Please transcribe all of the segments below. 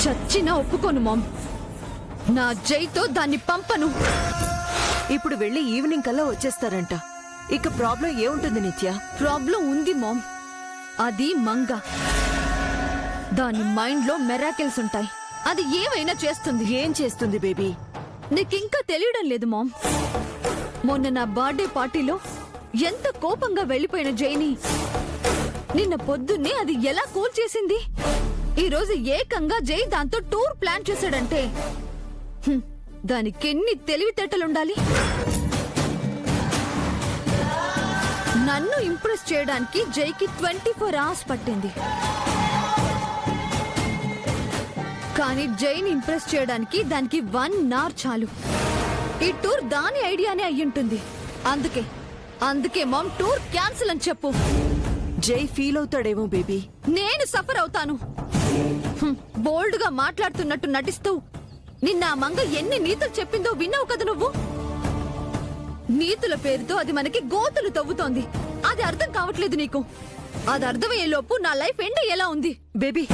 చచ్చినా ఒప్పుకోను మామ్. నా జైతో దాన్ని పంపను. ఇప్పుడు వెళ్ళి ఈవినింగ్ కల్లా వచ్చేస్తారంట. ఇక ప్రాబ్లం ఏముంటుంది నిత్య? ప్రాబ్లం ఉంది మామ్. అది మంగ. దాని మైండ్ లో మెరాకిల్స్ ఉంటాయి. అది ఏమైనా చేస్తుంది. ఏం చేస్తుంది బేబీ? నీకింకా తెలియడం లేదు మామ్. మొన్న నా బర్త్డే పార్టీలో ఎంత కోపంగా వెళ్లిపోయిన జైని నిన్న పొద్దున్నే అది ఎలా కూల్ చేసింది. ఈ రోజు ఏకంగా జై దాంతో టూర్ ప్లాన్ చేశాడంటే దానికెన్ని తెలివితేటలుండాలి. నన్ను ఇంప్రెస్ చేయడానికి జైకి 24 hours పట్టింది. కానీ జైని ఇంప్రెస్ చేయడానికి దానికి 1 hour చాలు. ఈ టూర్ దాని ఐడియానే అయ్యుంటుంది. అందుకే మామ్ టూర్ క్యాన్సిల్ అని చెప్పు. జై ఫీల్ అవుతాడేమో బేబీ. నేను సఫర్ అవుతాను. బోల్డ్ గా మాట్లాడుతున్నట్టు నటిస్తూ నిన్న ఆ మంగ ఎన్ని నీతులు చెప్పిందో విన్నావు కదా నువ్వు. నీతుల పేరుతో అది మనకి గోతులు తవ్వుతోంది. అది అర్థం కావట్లేదు నీకు. అది అర్థమయ్యే లోపు నా లైఫ్ ఎండ్ అయ్యేలా ఉంది. బేబీ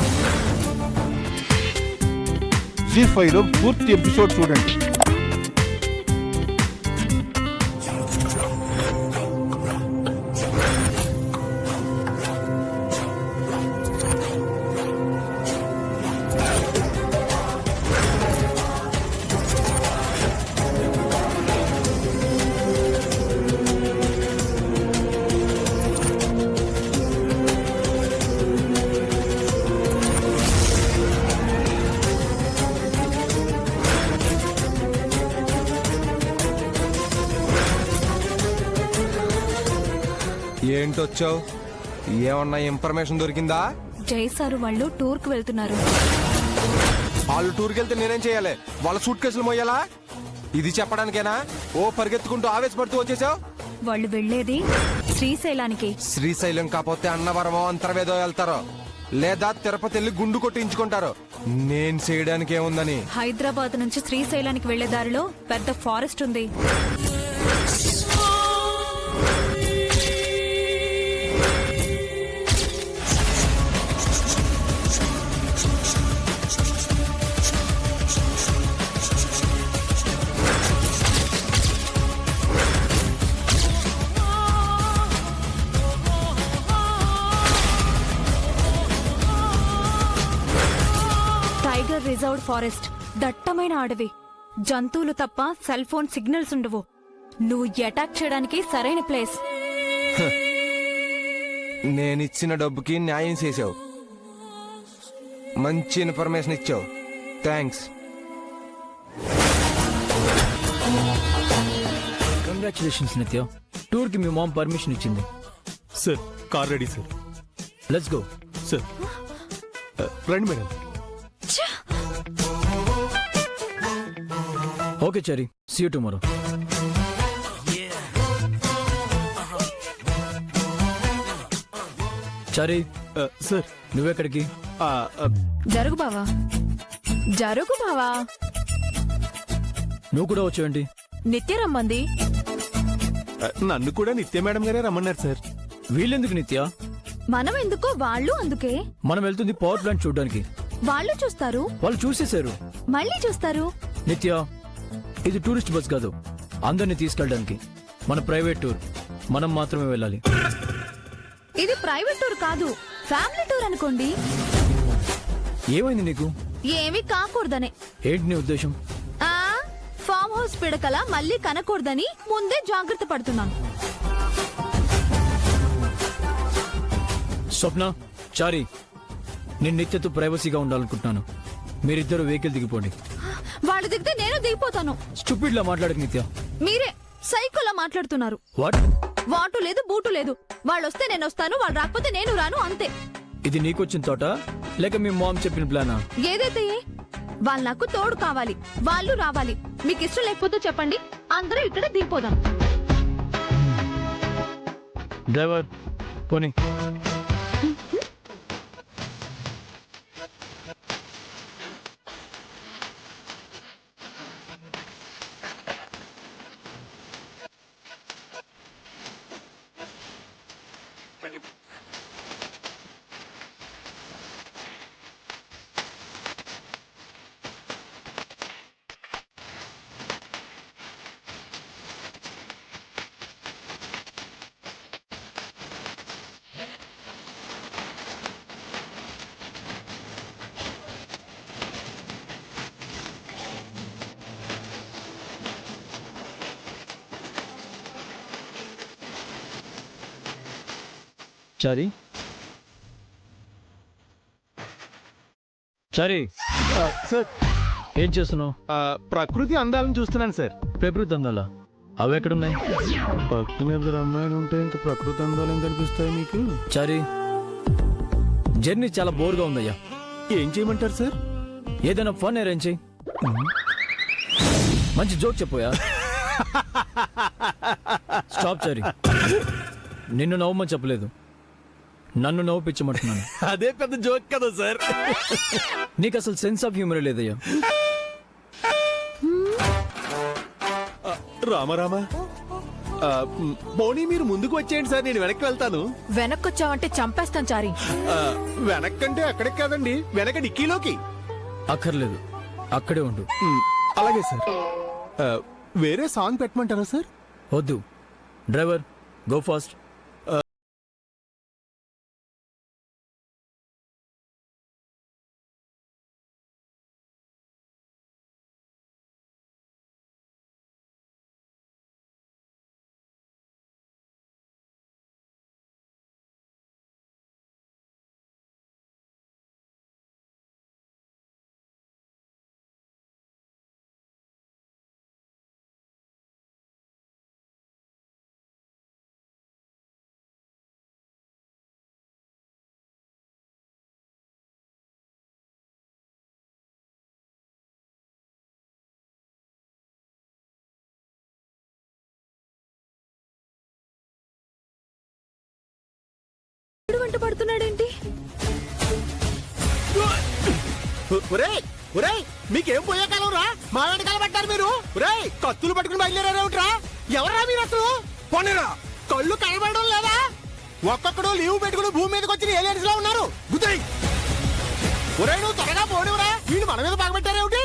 జీ5 లో పూర్తి ఎపిసోడ్ చూడండి. ఏంటొచ్చావు? ఏమన్నా ఇన్ఫర్మేషన్ దొరికిందా? జై సారు వాళ్ళు టూర్ కు వెళ్తున్నారు. వాళ్ళు టూర్కి వెళ్తే నేనేం చేయాలి? వాళ్ళ సూట్ కేసులు మోయాలా? ఇది చెప్పడానికేనా ఓ పరిగెత్తుకుంటూ ఆవేశపడుతూ వచ్చేసావు? వాళ్ళు వెళ్లేది శ్రీశైలానికి. శ్రీశైలం కాకపోతే అన్నవరమో అంతర్వేదో వెళ్తారో, లేదా తిరుపతి వెళ్ళి గుండు కొట్టించుకుంటారు. నేను చేయడానికి ఏముందని? హైదరాబాద్ నుంచి శ్రీశైలానికి వెళ్లే దారిలో పెద్ద ఫారెస్ట్ ఉంది. Tiger reserved forest. దట్టమైన అడవి. జంతువులు తప్ప సెల్ ఫోన్ సిగ్నల్స్ ఉండవు. నువ్వు అటాక్ చేయడానికి సరైన ప్లేస్. నేనిచ్చిన డబ్బుకి న్యాయం చేసావు. మంచి ఇన్ఫర్మేషన్ ఇచ్చావు. థ్యాంక్స్. కంగ్రాచులేషన్స్ నిత్య. టూర్ కి మీ మామ్ పర్మిషన్ ఇచ్చింది. Sir car ready sir. Let's go. Sir రండి madam. Okay Chari, see you tomorrow. Chari sir నువ్వెక్కడికి? జరుగు బావా, జరుగు బావా. నువ్వు కూడా వచ్చేయండి. నిత్య రమ్మంది. నన్ను కూడా నిత్య మేడం గారే రమ్మన్నారు సార్. వీళ్ళెందుకు నిత్య? మనం ఎందుకో వాళ్ళు అందుకే. మనం వెళ్తుంది పవర్ ప్లాంట్ చూడడానికి. వాళ్ళు చూస్తారు, వాళ్ళు చూసేశారు. మళ్ళీ చూస్తారు. నిత్య, ఇది టూరిస్ట్ బస్ కాదు, అందరినీ తీసుకెళ్ళడానికి. మన ప్రైవేట్ టూర్, మనం మాత్రమే వెళ్ళాలి. ఇది ప్రైవేట్ టూర్ కాదు, ఫ్యామిలీ టూర్ అనుకోండి. ఏమైంది నీకు? ఏమీ కాకూడదనే. ఏంటి నీ ఉద్దేశం? ఫామ్ హౌస్ పిడకల మళ్ళీ కనకూడదని ముందే జాగ్రత్త పడుతున్నాను. స్వప్న, చారీ, నేను నిత్యతో ప్రైవసీగా ఉండాలనుకుంటున్నాను. మీరిద్దరు వెహికల్ దిగిపోండి. వాళ్ళు దిగితే నేను దిగిపోతాను. స్టూపిడ్ లా మాట్లాడక నిత్య. మీరే సైకోలా మాట్లాడుతున్నారు. వాట్? వాటు లేదు బూటు లేదు. వాళ్ళు వస్తే నేను వస్తాను, వాళ్ళు రాకపోతే నేను రాను, అంతే. ఇది నీకొచ్చిన తోట లేక మీ మామ్ చెప్పిన ప్లానా? ఏదైతే వాళ్ళు నాకు తోడు కావాలి, వాళ్ళు రావాలి. మీకు ఇష్టం లేకపోతే చెప్పండి, అందరూ ఇక్కడ దిగిపోదాం. డ్రైవర్ పోనీ. చారి చారి సార్ ఏం చేస్తున్నావు? ప్రకృతి అందాలను చూస్తున్నాను సార్. ప్రకృతి అందాలా? అవి ఎక్కడున్నాయి? పక్కన ఇద్దరు అమ్మాయిలు ఉంటే ఇంకా ప్రకృతి అందాలు ఏం కనిపిస్తాయి మీకు? చారి, జర్నీ చాలా బోర్గా ఉందయ్యా. ఏం చేయమంటారు సార్? ఏదైనా ఫన్ అరేంజ్ చేయి. మంచి జోక్ చెప్పోయా. స్టాప్ చారి, నిన్ను నవ్వమని చెప్పలేదు, నన్ను నవ్వుపించమంటున్నాను. అదే పెద్ద జోక్ కదా సార్. నీకు అసలు సెన్స్ ఆఫ్ హ్యూమర్ లేదయ్యా. రామారామా, పోనీ మీరు ముందుకు వచ్చేయండి సార్, నేను వెనక్కి వెళ్తాను. వెనక్కొచ్చావంటే చంపేస్తాను చారి. వెనక్కంటే అక్కడికి కాదండి, వెనక డిక్కీలోకి. అక్కర్లేదు, అక్కడే ఉండు. అలాగే సార్. వేరే సాంగ్ పెట్టమంటారా సార్? వద్దు. Driver, go fast. వంట పడుతున్నాడేంటి? మీకేం పోయే కాలం రా, మా వెనకాల పడ్డారు మీరు. కత్తులు పట్టుకుని బయలుదేరారా? ఎవరా మీరు అసలు? పోనీరా, కళ్ళు కనబడడం లేదా? ఒక్కొక్కడు లీవ్ పెట్టుకుని భూమి మీదకి వచ్చి ఏలియన్స్ లో ఉన్నారు. గుద్దయ్, నువ్వు త్వరగా పోనివరా, వీళ్ళు మన మీద బాగపెట్టారేమిటి?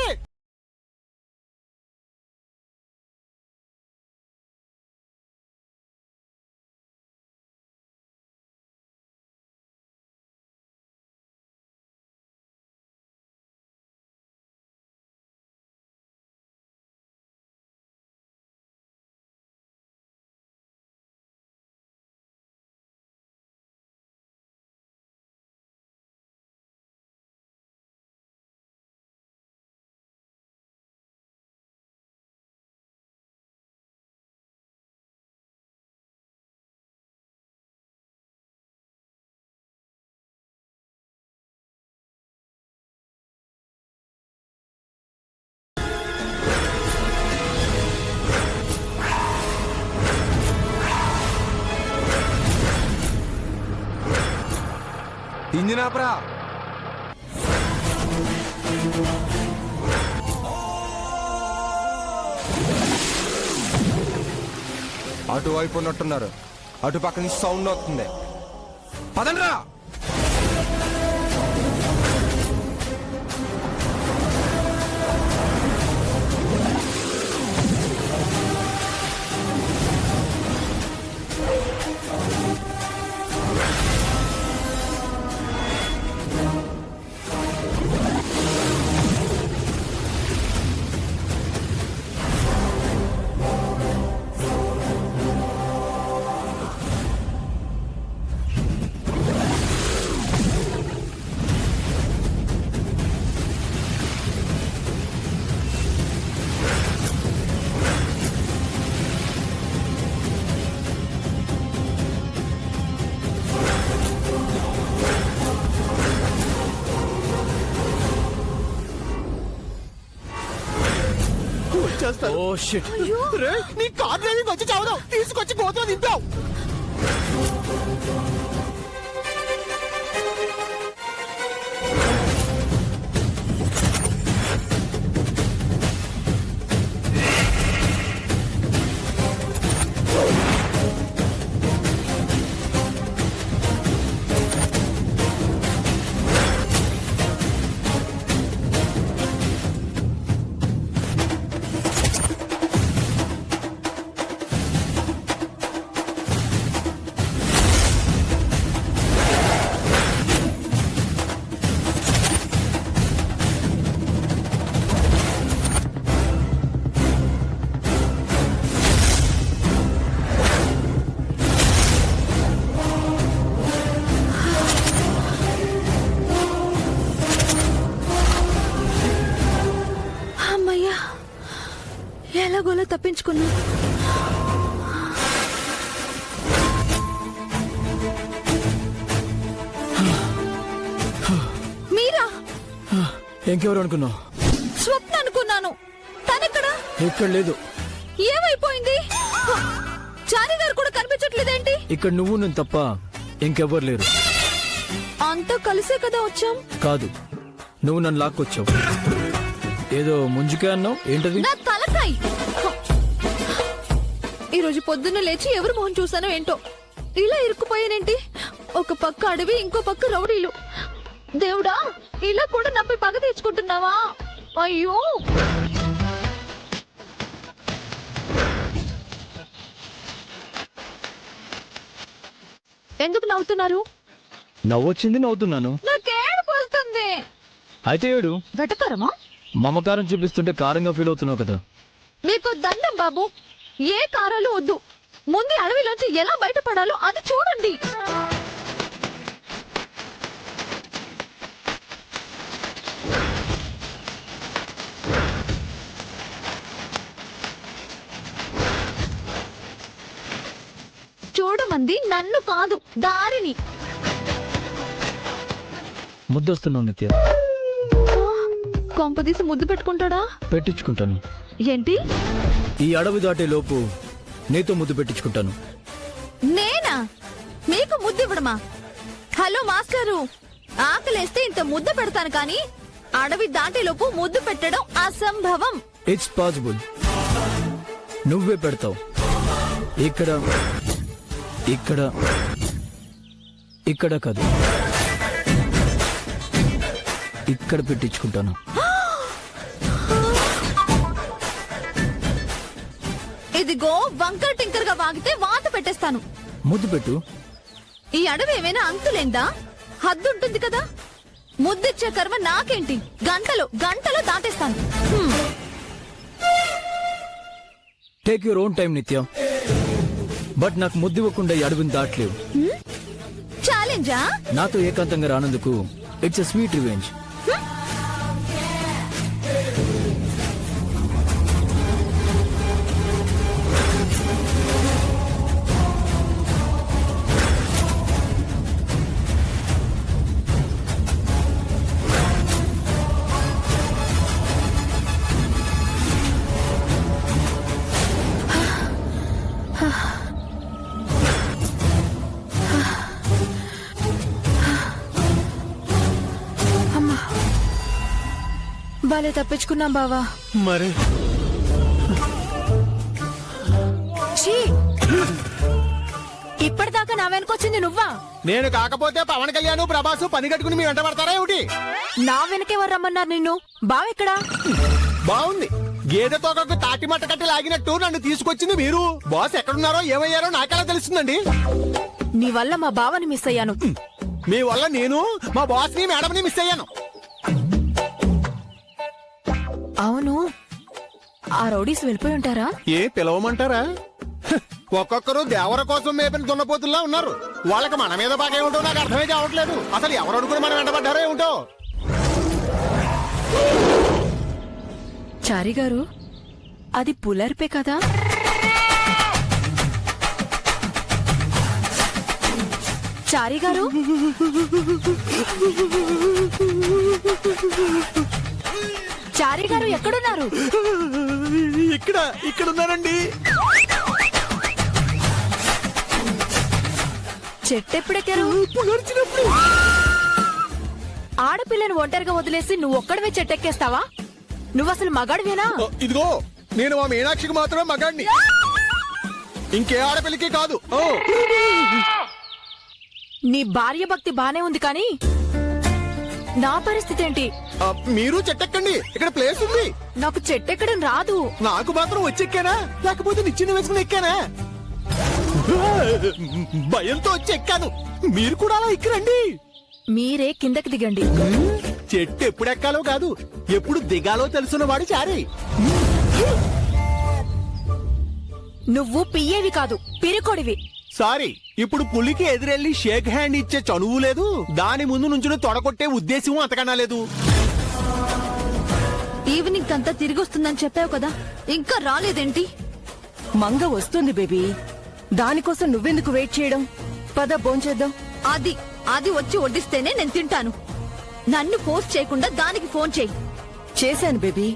ఇంజిన్ ఆపరా. అటువైపు ఉన్నట్టున్నారు, అటు పక్క నుంచి సౌండ్ వస్తుంది. పదండ్రా. Oh shit. నీ కార్ డ్రైవింగ్ వచ్చి చావదు, తీసుకొచ్చి గోతులో దింపావు. ఎలాగోలా తప్పించుకున్నా. మీరా? ఇంకెవరు అనుకున్నావు? స్వప్న అనుకున్నాను. తనెక్కడా? ఇక్కడ లేదు. ఏమైపోయింది? చారి గారు కూడా కనిపించట్లేదేంటి? ఇక్కడ నువ్వు నేను తప్ప ఇంకెవ్వరు లేరు. అంతా కలిసే కదా వచ్చాం. కాదు, నువ్వు నన్ను లాక్కొచ్చావు. ఏదో ముందుకే అన్నావు. ఏంటది? నా తలకాయ్. ఈ రోజు పొద్దున్న లేచి ఎవరు మొహం చూసానో ఏంటో ఇలా ఇరుక్కుపోయానేంటి? ఒక పక్క అడవి, ఇంకో పక్క రౌడీలు. దేవుడా, ఇలా కూడా నమ్మి పగ తెచ్చుకుంటున్నావా? అయ్యో, ఎందుకు నవ్వుతున్నారు? నవ్వొచ్చింది, నవ్వుతున్నాను. నాకేడుపు వస్తుంది. అయితే ఏడు. వెటకారమా? మమకారం చూపిస్తుంటే కారంగా ఫీల్ అవుతున్నావు కదా. మీకు దండం బాబు, ఏ కారాలు వద్దు. ముందు అడవిలోంచి ఎలా బయటపడాలో అది చూడండి. చూడమంది నన్ను కాదు, దారిని. ముద్దొస్తున్నావు నిత్య. కొంపదీసి ముద్దు పెట్టుకుంటాడా? పెట్టించుకుంటాను. ఏంటి? ఈ అడవి దాటే లోపు నీతో ముద్దు పెట్టించుకుంటాను. నేనా మీకు ముద్దు ఇవ్వడమా? హలో మాస్టారు, ఆకలేస్తే ఇంత ముద్ద పెడతాను కానీ అడవి దాటేలోపు ముద్దు పెట్టడం అసంభవం. It's possible. నువ్వే పెడతావు. ఇక్కడ ఇక్కడ ఇక్కడ కాదు, ఇక్కడ పెట్టించుకుంటాను. ఇదిగో వంకర్ టింకర్ గా వాగితే వాత పెట్టేస్తాను. ముద్దు పెట్టు. ఈ అడవి ఏమైనా అంతులేందా? హద్దు ఉంటుంది కదా. ముద్దిచ్చే కర్మ నాకేంటి? గంటలో దాటేస్తాను. టేక్ యువర్ ఓన్ టైం నిత్య. బట్ నాకు ముద్దు ఇవ్వకుండా ఈ అడవిని దాటలేవు. ఛాలెంజా? నాతో ఏకాంతంగా రానందుకు ఇట్స్ ఎ స్వీట్ రివెంజ్. బాలే తప్పించుకున్నాం బావా. మరి ఇప్పటిదాకా నా వెనకొచ్చింది నువ్వా? నేను కాకపోతే పవన్ కళ్యాణ్, ప్రభాస్ పని కట్టుకుని మీ వెంట పడతారా ఏమిటి? నా వెనకెవరు రమ్మన్నారు నిన్ను? బావెక్కడా? బాగుంది. గేదె తోకకు తాటి మట్ట కట్టి లాగినట్టు నన్ను తీసుకొచ్చింది మీరు. బాస్ ఎక్కడున్నారో ఏమయ్యారో నాకెలా తెలుస్తుందండి? నీ వల్ల మా బావని మిస్ అయ్యాను. మీ వల్ల నేను మా బాస్ ని, మేడం ని మిస్ అయ్యాను. అవును, ఆ రౌడీస్ వెళ్ళిపోయి ఉంటారా? ఏ పిలవమంటారా? హ్, ఒక్కొక్కరు దేవర కోసం మేపిన దున్నపోతుల్లా ఉన్నారు. వాళ్ళకి మన మీద బాగా ఏమిటో నాకు అర్థమే కావట్లేదు. అసలు ఎవరు అనుకుని మనం వెంటబడ్డారో ఏమిటో. చారి గారు, అది పులర్పే కదా? చారి గారు, చారి గారు ఎక్కడున్నారు? ఇక్కడ ఉన్నారండి. చెట్టెప్పుడెక్కారు? ఆడపిల్లను ఒంటరిగా వదిలేసి నువ్వు ఒక్కడవే చెట్టెక్కేస్తావా? నువ్వు అసలు మగాడివేనా? ఇదిగో, నేను మా మీనాక్షికి మాత్రమే మగాడిని, ఇంకే ఆడపిల్లకి కాదు. నీ భార్య భక్తి బానే ఉంది కానీ నా పరిస్థితి ఏంటి? మీరు చెట్టెక్కండి, ఇక్కడ ప్లేస్ ఉంది. నాకు చెట్టెక్కడం రాదు. నాకు మాత్రం వచ్చెక్కానా, లేకపోతే నిచ్చిన వేసుకుని ఎక్కానా? భయంతో వచ్చి ఎక్కాను. మీరు కూడా అలా ఎక్కరండి. మీరే కిందకి దిగండి. చెట్టు ఎప్పుడు ఎక్కాలో కాదు, ఎప్పుడు దిగాలో తెలుసున్న వాడు చారి. నువ్వు పియ్యేవి కాదు, పిరికొడివి. సారీ, ఇప్పుడు పులికి ఎదురెళ్లి షేక్ హ్యాండ్ ఇచ్చే చనువు లేదు, దాని ముందు నుంచి తొడగొట్టే ఉద్దేశం అంతకన్నా లేదు. ఈవినింగ్ అంతా తిరిగి వస్తుందని చెప్పావు కదా, ఇంకా రాలేదేంటి? మంగ వస్తుంది బేబీ. దానికోసం నువ్వెందుకు వెయిట్ చేయడం? పద భోంచేద్దాం. అది అది వచ్చి వడ్డిస్తేనే నేను తింటాను. నన్ను ఫోర్స్ చేయకుండా దానికి ఫోన్ చేయి. చేశాను బేబీ.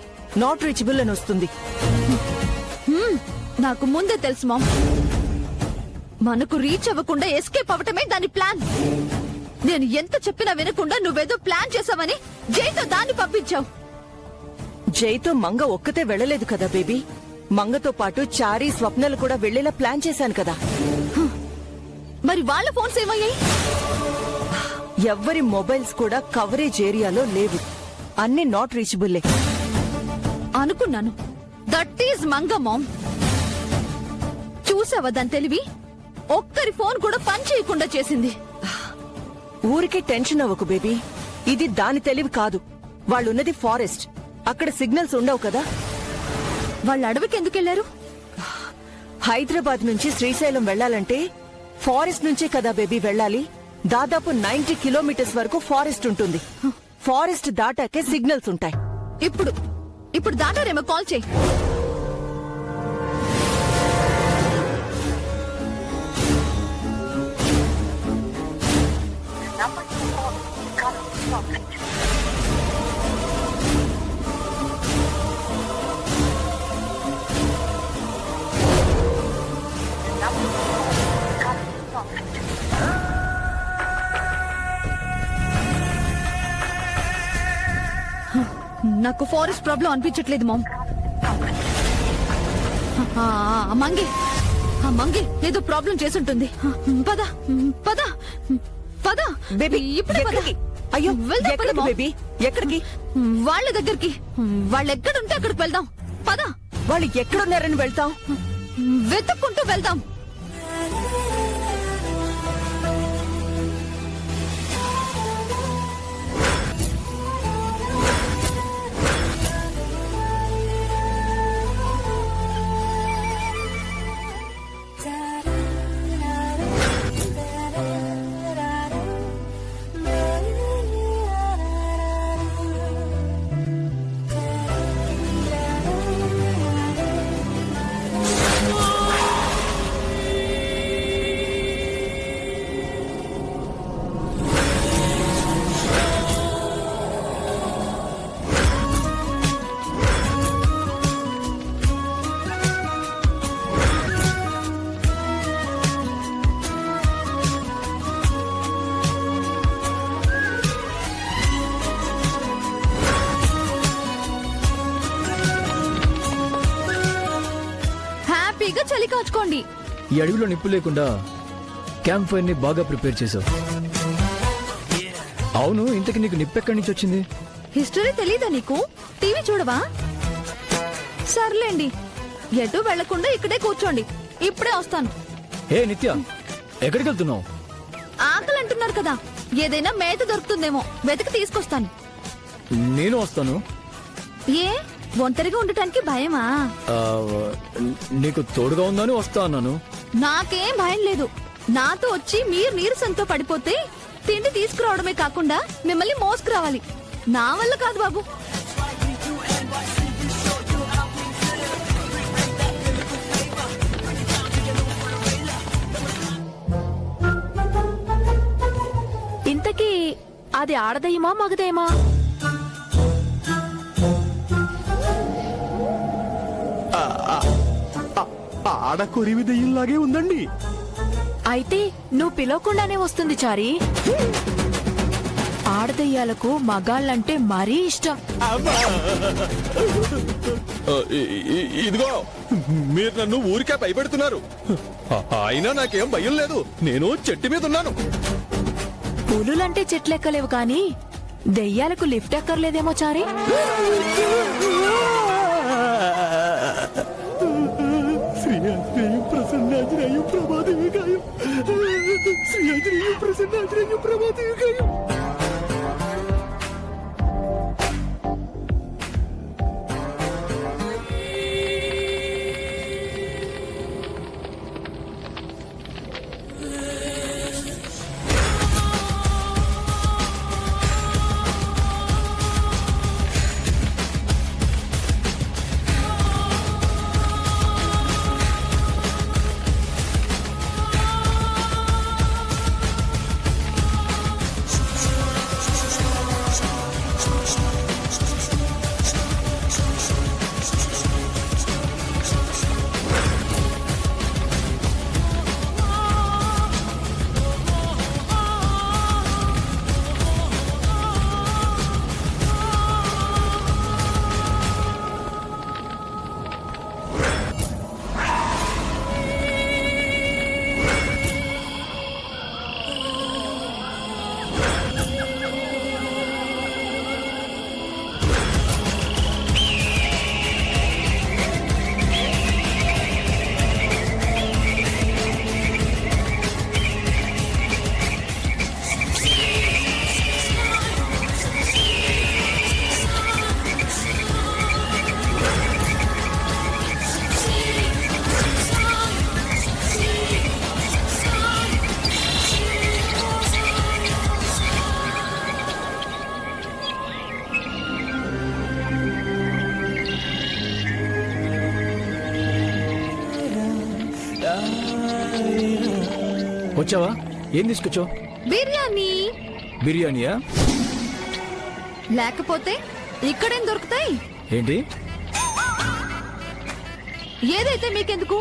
నాట్ రీచబుల్ అని వస్తుంది. నాకు ముందే తెలుసు మామ్. మనకు రీచ్ అవ్వకుండా ఎస్కేప్ అవ్వటమే దాని ప్లాన్. నేను ఎంత చెప్పినా వినకుండా నువ్వేదో ప్లాన్ చేసావని జైతో దాన్ని పంపించావు. జైతో మంగ ఒక్కతే వెళ్ళలేదు కదా బేబీ. మంగతో పాటు చారీ, స్వప్నలు కూడా వెళ్లేలా ప్లాన్ చేశాను కదా. మరి వాళ్ళ ఫోన్స్ ఏమయ్యాయి? ఎవ్వరి మొబైల్స్ కూడా కవరేజ్ ఏరియాలో లేవు. అన్ని నాట్ రీచబుల్లే. అనుకున్నాను. That is Manga ma'am. చూసావా దాని తెలివి? ఒక్కరి ఫోన్ కూడా పని చేయకుండా చేసింది. ఊరికే టెన్షన్ అవ్వకు బేబీ. ఇది దాని తెలివి కాదు. వాళ్ళున్నది ఫారెస్ట్. అక్కడ సిగ్నల్స్ ఉండవు కదా. వాళ్ళ అడవికి ఎందుకెళ్లారు? హైదరాబాద్ నుంచి శ్రీశైలం వెళ్లాలంటే ఫారెస్ట్ నుంచే కదా బేబీ వెళ్ళాలి. దాదాపు 90 కిలోమీటర్స్ వరకు ఫారెస్ట్ ఉంటుంది. ఫారెస్ట్ దాటాకే సిగ్నల్స్ ఉంటాయి. ఇప్పుడు దాటారేమో, కాల్ చేయి. నాకు ఫారెస్ట్ ప్రాబ్లం అనిపించట్లేదు మామ్. మంగే ఏదో ప్రాబ్లం చేసుంటుంది. పద పద పద బేబీ ఇప్పుడే పద. ఎక్కడికి? అయ్యో వెళ్దాం, ఎక్కడికి పద, బేబీ? ఎక్కడికి? వాళ్ళ దగ్గరికి. వాళ్ళు ఎక్కడుంటే అక్కడికి వెళ్దాం. పద. వాళ్ళు ఎక్కడున్నారని వెళ్తాం? వెతుక్కుంటూ వెళ్దాం. హ్యాపీగా చలి కాచుకోండి. ఈ అడవిలో నిప్పు లేకుండా క్యాంప్ ఫైర్ ని బాగా ప్రిపేర్ చేసావు. అవును, ఇంతకి నీకు నిప్పు ఎక్కడి నుంచి వచ్చింది? హిస్టరీ తెలీదా నీకు? టీవీ చూడవా? సర్లేండి, ఎటు వెళ్లకుండా ఇక్కడే కూర్చోండి. ఇప్పుడే వస్తాను. ఏ నిత్య, ఎక్కడికి వెళ్తున్నావు? ఆకలి అంటున్నారు కదా, ఏదైనా మేత దొరుకుతుందేమో వెతికి తీసుకొస్తాను. నేను వస్తాను. ఏ ఒంటరిగా ఉండటానికి భయమా? ఆ, నీకు తోడుగా ఉందని వస్తా అన్నాను. నాకేం భయం లేదు. నాతో వచ్చి మీరు నీరసంతో పడిపోతే తిండి తీసుకురావడమే కాకుండా మిమ్మల్ని మోసుకురావాలి. నా వల్ల కాదు బాబు. ఇంతకీ అది ఆడదయ్యమా మగదయ్యమా? ఆడ కొరివి దెయ్యంలాగే ఉందండి. అయితే నువ్వు పిలవకుండానే వస్తుంది చారి. ఆడదయ్యాలకు మగాళ్ళంటే మరీ ఇష్టం. ఇదిగో, మీరు నన్ను ఊరికే భయపెడుతున్నారు. అయినా నాకేం భయం లేదు. నేను చెట్టు మీద ఉన్నాను. పులులంటే చెట్లెక్కలేవు కానీ దెయ్యాలకు లిఫ్ట్ ఎక్కర్లేదేమో చారి. శ్రీయాజ్ఞేయం ప్రసన్నాజ్ఞేయం ప్రమాదవికాయం. శ్రీయాజ్ఞేయం ప్రసన్నాజ్ఞేయం ప్రమాదవికాయం. వచ్చావా? ఏం తీసుకొచ్చావు? బిర్యానీ. బిర్యానీయా? లేకపోతే ఇక్కడేం దొరుకుతాయి? ఏంటి? ఏదైతే మీకెందుకు,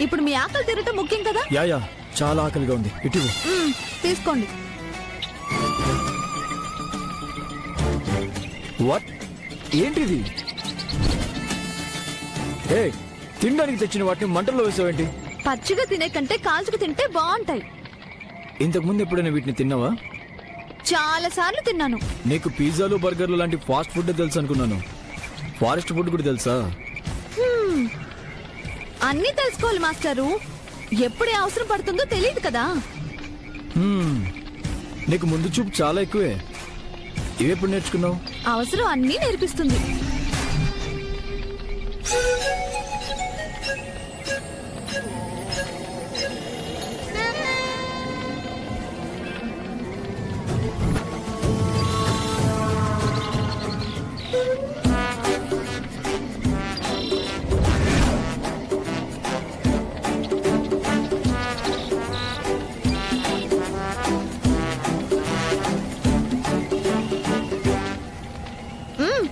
ఇప్పుడు మీ ఆకలి తీరటం ముఖ్యం కదా. యా చాలా ఆకలిగా ఉంది. ఇటు తీసుకోండి. వాట్? ఏంటిది? ఏ, తినడానికి తెచ్చిన వాటిని మంటల్లో వేసావేంటి? పచ్చిగా తినే కంటే కాల్చుకు తింటే బాగుంటాయి. ఇంతకు ముందు ఎప్పుడైనా వీటిని తిన్నావా? చాలా సార్లు తిన్నాను. నీకు పిజ్జాలు బర్గర్లు లాంటి ఫాస్ట్ ఫుడ్ తెలుసు అనుకున్నాను. ఫారెస్ట్ ఫుడ్ కూడా తెలుసా? అన్నీ తెలుసుకోవాలి మాస్టారు. ఎప్పుడే అవసరం పడుతుందో తెలియదు కదా. నీకు ముందు చూపు చాలా ఎక్కువే. ఇవెప్పుడు నేర్చుకున్నావు? అవసరం అన్నీ నేర్పిస్తుంది.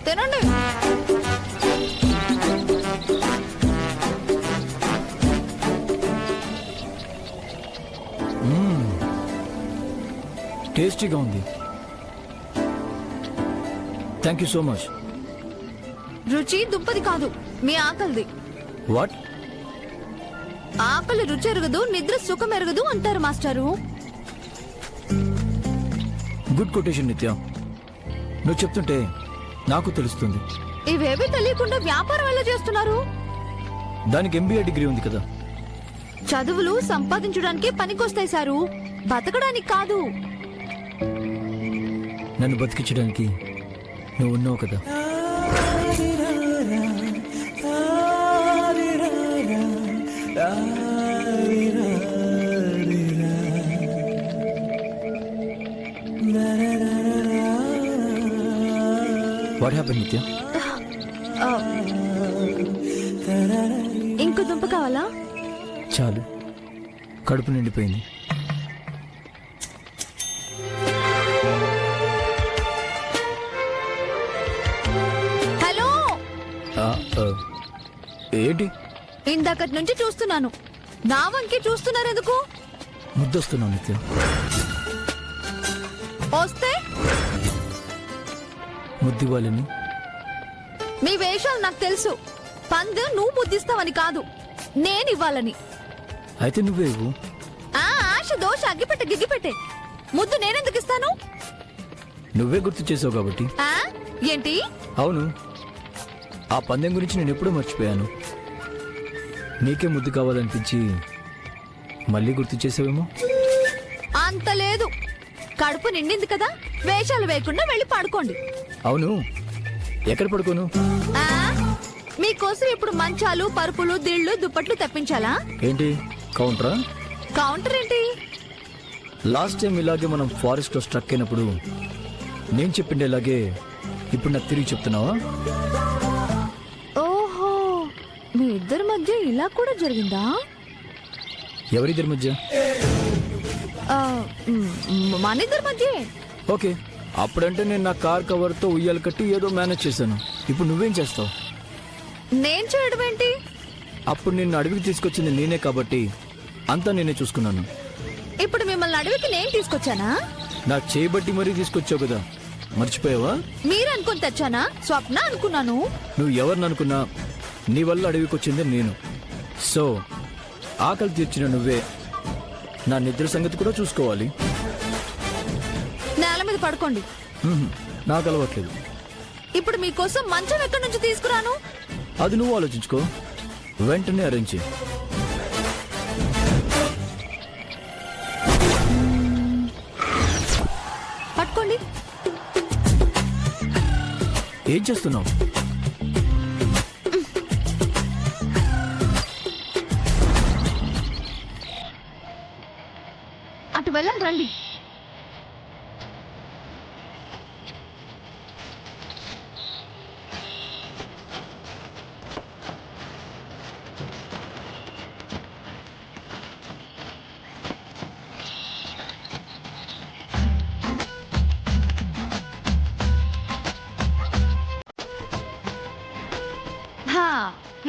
తినండి. టేస్టీగా ఉంది. Thank you so much. రుచి దుంపది కాదు, మీ ఆకలిది. వాట్? ఆకలి రుచి ఎరగదు, నిద్ర సుఖం ఎరగదు అంటారు మాస్టారు. గుడ్ కొటేషన్ నిత్య. నువ్వు చెప్తుంటే నాకు తెలుస్తుంది. ఇవేవి తెలియకుండా వ్యాపారం ఎలా చేస్తున్నారు? దానికి MBA డిగ్రీ ఉంది కదా. చదువులు సంపాదించడానికి పనికొస్తాయి సారు, బతకడానికి కాదు. నన్ను బతికించడానికి నువ్వు ఉన్నావు కదా. వాట్ హ్యాపెన్ నిత్య? ఇంకో దుంప కావాలా? చాలు, కడుపు నిండిపోయింది. హలో, ఏంటి? ఇందాకటి నుంచి చూస్తున్నాను. నా వంకి చూస్తున్నారు ఎందుకు? ముద్దొస్తున్నావు నిత్య. వస్తే ముద్దివ్వాలని. మీ వేషాలు నాకు తెలుసు. పందెం నువ్వు ముద్దిస్తావని కాదు, నేను ఇవ్వాలని. అయితే నువ్వే ఇవ్వు. ఆశ దోష అగ్గిపెట్టే గిగ్గిపెట్టే. ముద్దు నేనెందుకు ఇస్తాను? నువ్వే గుర్తు చేసావు కాబట్టి. ఏంటి? అవును, ఆ పందెం గురించి నేను ఎప్పుడూ మర్చిపోయాను. నీకే ముద్దు కావాలనిపించి మళ్ళీ గుర్తు చేసావేమో. అంత లేదు, కడుపు నిండింది కదా, వేషాలు వేయకుండా వెళ్ళి పడుకోండి. అవును, ఎక్కడ పడుకోను? మీకోసం ఇప్పుడు మంచాలు, పరుపులు, దిళ్ళు, దుప్పట్లు తెప్పించాలా? ఏంటి కౌంటరా? కౌంటర్ ఏంటి? లాస్ట్ టైం ఇలాగే మనం ఫారెస్ట్ లో స్ట్రక్ అయినప్పుడు నేను చెప్పిండేలాగే ఇప్పుడు నాకు తిరిగి చెప్తున్నావా? ఓహో, మీ ఇద్దరి మధ్య ఇలా కూడా జరిగిందా? ఎవరిద్దరి మధ్య? మన ఇద్దరి మధ్య. ఓకే, అప్పుడంటే నేను నా కార్ కవర్ తో ఉయ్యాలు కట్టి ఏదో మేనేజ్ చేశాను. ఇప్పుడు నువ్వేం చేస్తావు? నేను చేయడం ఏంటి? అప్పుడు నిన్ను అడవికి తీసుకొచ్చింది నేనే కాబట్టి అంతా నేనే చూసుకున్నాను. ఇప్పుడు మిమ్మల్ని అడవికి నేను తీసుకొచ్చానా? నాకు చేయబట్టి మరీ తీసుకొచ్చావు కదా, మర్చిపోయావా? మీరు అనుకుని తెచ్చానా? స్వప్న అనుకున్నాను. నువ్వు ఎవరిని అనుకున్నా నీ వల్ల అడవికి వచ్చింది నేను. సో ఆకలి తీర్చిన నువ్వే నా నిద్ర సంగతి కూడా చూసుకోవాలి. నేల మీద పడుకోండి. నాకు అలవాట్లేదు. ఇప్పుడు మీకోసం మంచం ఎక్కడి నుంచి తీసుకురాను? అది నువ్వు ఆలోచించుకో, వెంటనే అరేంజ్ చేయి. పట్టుకోండి. ఏం చేస్తున్నావు? అటు వెళ్ళండి, రండి.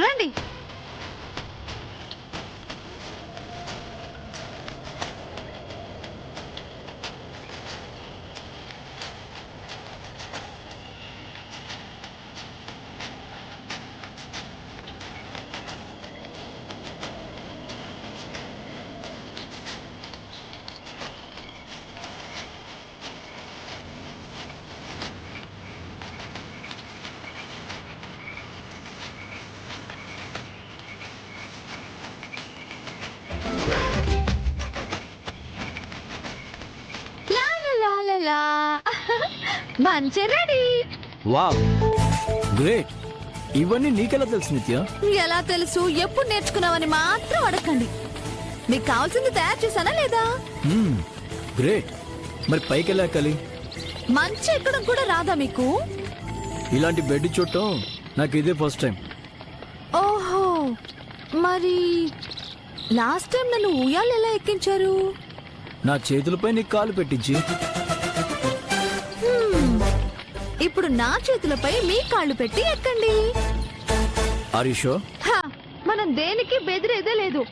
రండి. లా లా లా లా లా. మంచి రెడీ. Wow great. ఇవన్నీ నీకెలా తెలుసు నిత్య? ఎలా తెలుసు? ఎప్పుడు నేర్చుకున్నావని మాత్రం అడగండి. మీకు కావాల్సింది తయారు చేశానా లేదా? గ్రేట్. మరి పైకి ఎలా ఎక్కాలి? మంచి ఎక్కడం కూడా రాదా మీకు? ఇలాంటి బెడ్ చూడటం నాకు ఇదే ఫస్ట్ టైం. ఓహో, మరి లాస్ట్ టైం నన్ను ఉయ్యాలు ఎలా ఎక్కించారు? నా చేతులపై నీకు కాలు పెట్టించి. ఇప్పుడు నా చేతులపై మీ కాళ్ళు పెట్టి ఎక్కండి. హరీషో హ, మనం దేనికి బెదిరేదే లేదు.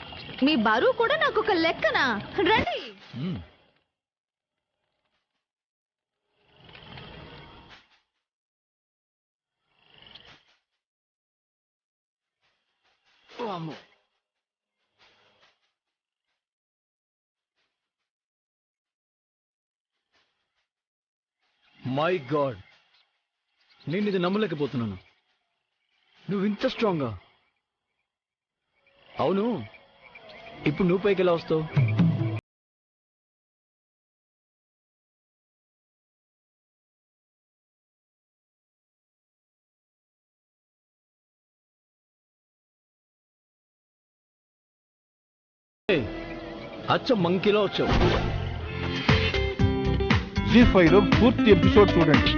మీ బరువు కూడా నాకు ఒక లెక్కనా? రండి. మై గాడ్, నేను ఇది నమ్మలేకపోతున్నాను. నువ్వు ఇంత స్ట్రాంగా. అవును, ఇప్పుడు నువ్వు పైకి ఎలా వస్తావు? అచ్చ మంకీలో వచ్చావు. జీ5 లో పూర్తి ఎపిసోడ్ చూడండి.